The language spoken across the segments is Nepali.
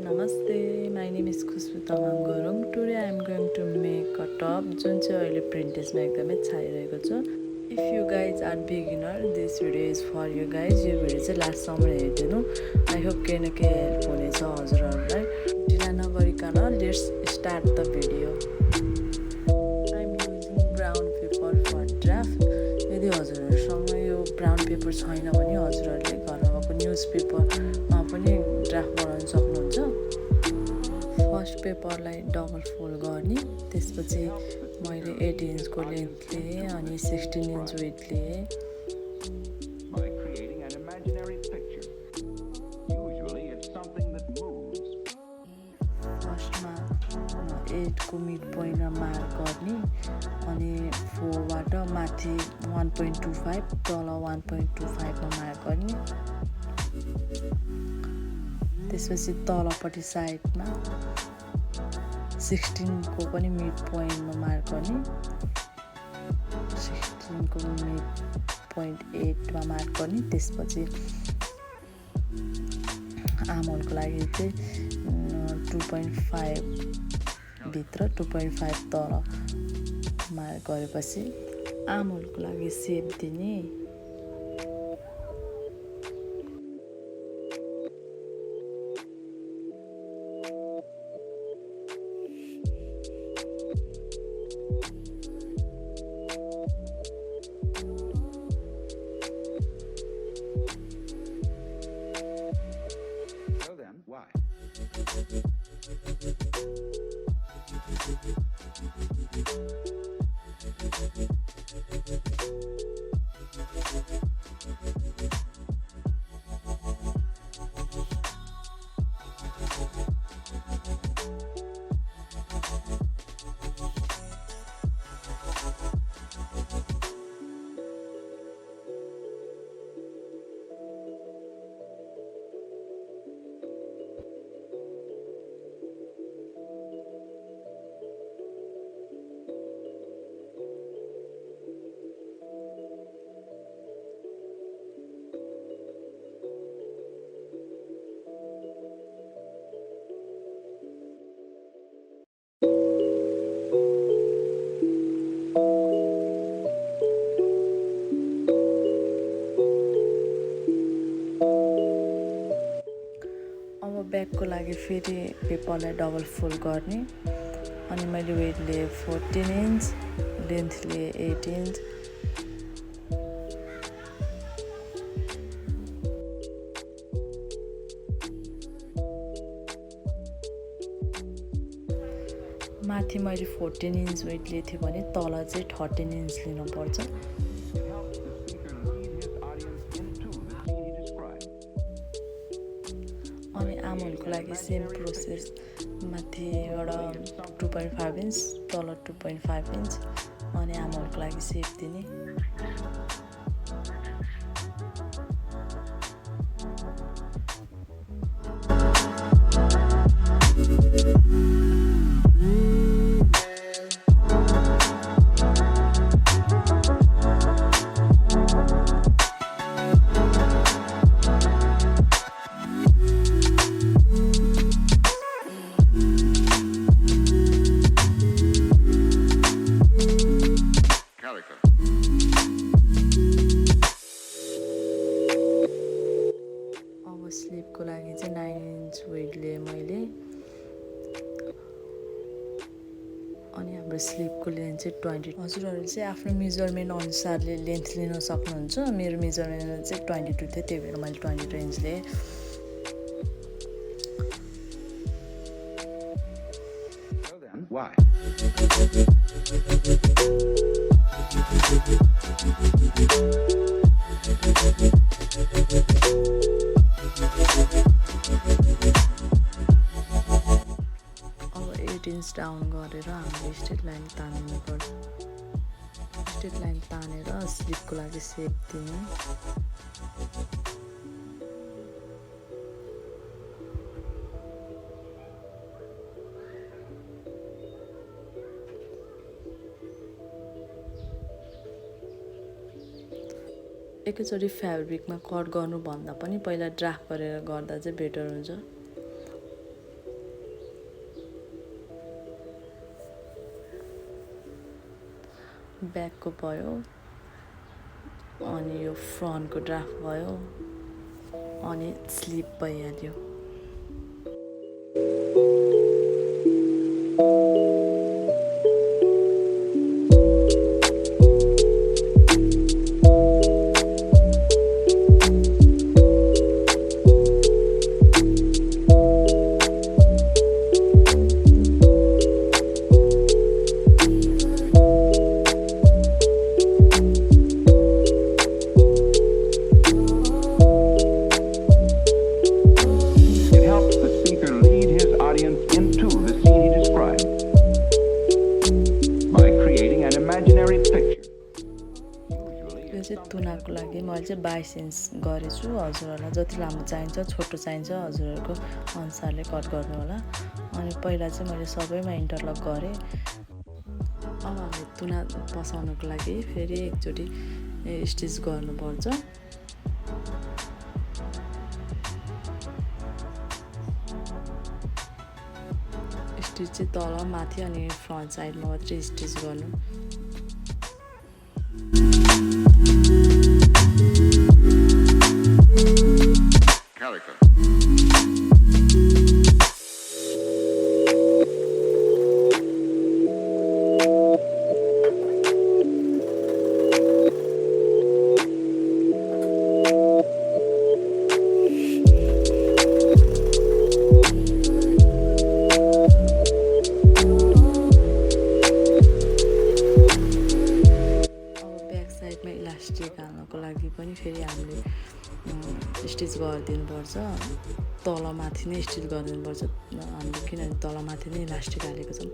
Namaste, my name is Khushbu Tamang Gurung. Today I am going to make a top जुन चाहिँ अहिले प्रिन्टेजमा एकदमै छाइरहेको छ. If you guys are beginner, this video is for you guys. यो भिडियो चाहिँ लास्टसम्म हेरिदिनु. I hope केही न केही हेल्प हुनेछ हजुरहरूलाई. ढिला नगरिकन let's start the video. I am using brown paper for draft. यदि हजुरहरूसँग यो ब्राउन पेपर छैन भने हजुरहरूले घरमा भएको न्युज पेपरमा पनि ड्राफ्ट बनाउन सक्नुहुन्छ. फर्स्ट पेपरलाई डबल फोल्ड गर्ने, त्यसपछि मैले 8 इन्चको लेन्थ लिएँ अनि 16 इन्च विड्थ लिएँ. फर्स्टमा 8 को मिड पोइन्टमा मार्क गर्ने अनि 4 बाट माथि 1.25 तल 1.25 मा मार्क गर्ने. त्यसपछि तलपट्टि साइडमा 16 को पनि मिड पोइन्टमा मार्क गर्ने. 16 को मिड पोइन्ट 8 मा मार्क गर्ने. त्यसपछि आमहोलको लागि चाहिँ 2.5 भित्र 2.5 तल मार्क गरेपछि आमहोलको लागि सेप दिने. ब्याकको लागि फेरि पेपरलाई डबल फोल्ड गर्ने अनि मैले वेट लिएँ 14 इन्च, लेन्थ लिएँ 8 इन्च. माथि मैले 14 इन्च वेट लिएको थिएँ भने तल चाहिँ 13 इन्च लिनुपर्छ. अनि आमहोलको लागि सेम प्रोसेस, माथिबाट 2.5 इन्च तल 2.5 इन्च अनि आमहोलको लागि सेप दिने. स्लिपको लागि चाहिँ 9 इन्च वेट लिएँ मैले अनि हाम्रो स्लिपको लेन्थ चाहिँ 20. हजुरहरूले चाहिँ आफ्नो मेजरमेन्ट अनुसारले लेन्थ लिन सक्नुहुन्छ. मेरो मेजरमेन्ट चाहिँ 22 थियो, त्यही भएर मैले 22 इन्च लिएँ. अब 8 इन्च डाउन गरेर हामीले स्ट्रेट लाइन तान्नु पर्छ. स्ट्रेट लाइन तानेर स्लिपको लागि सेप दिने. एकैचोटि फ्याब्रिकमा कट गर्नुभन्दा पनि पहिला ड्राफ्ट गरेर गर्दा चाहिँ बेटर हुन्छ. ब्याकको भयो अनि यो फ्रन्टको ड्राफ्ट भयो अनि स्लिप भइहाल्यो। तुनाको लागि मैले चाहिँ 22 इन्च गरेछु। हजुरहरूलाई जति लामो चाहिन्छ छोटो चाहिन्छ हजुरहरूको अनुसारले कट गर्नु होला। अनि पहिला चाहिँ मैले सबैमा इन्टरलक गरेँ। अब हामीले तुना पसाउनको लागि फेरि एकचोटि स्टिच गर्नुपर्छ। स्टिच चाहिँ तल माथि अनि फ्रन्ट साइडमा मात्रै स्टिच गर्नु। इलास्टिक हाल्नको लागि पनि फेरि हामीले स्टिच गरिदिनुपर्छ। तल माथि नै स्टिच गरिदिनुपर्छ हामीले, किनभने तल माथि नै इलास्टिक हालेको छौँ।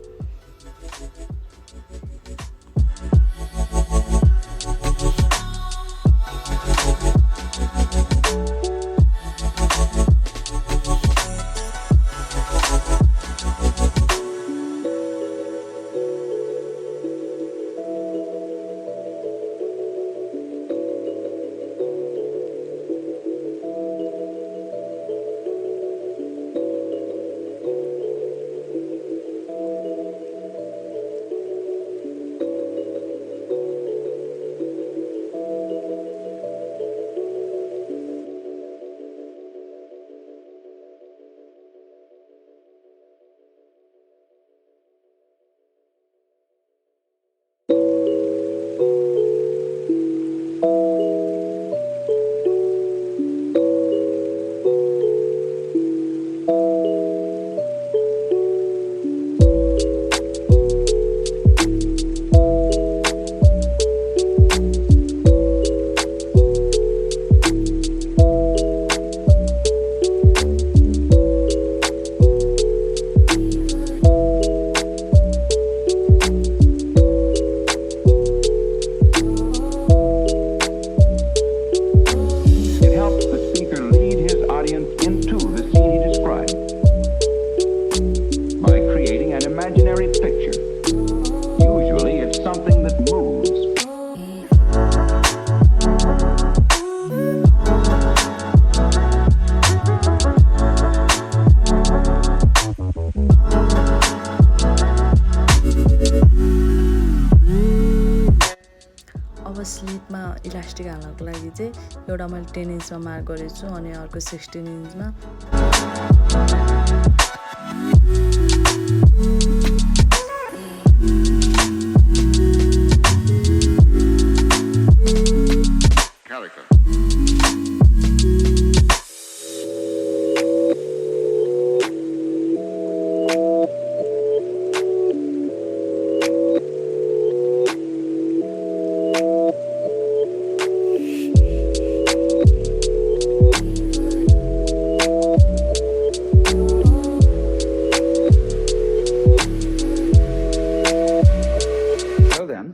स्लिपमा इलास्टिक हाल्नको लागि चाहिँ एउटा मैले 10 इन्चमा मार्क गरेको छु अनि अर्को 16 इन्चमा।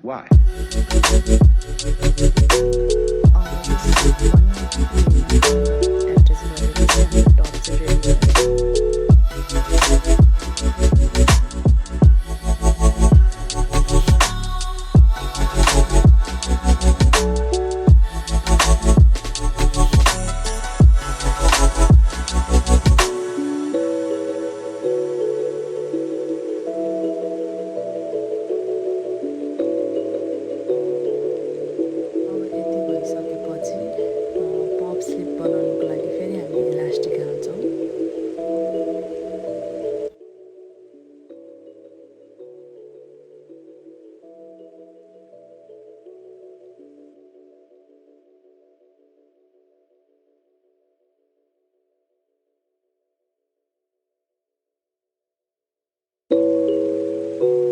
Why? है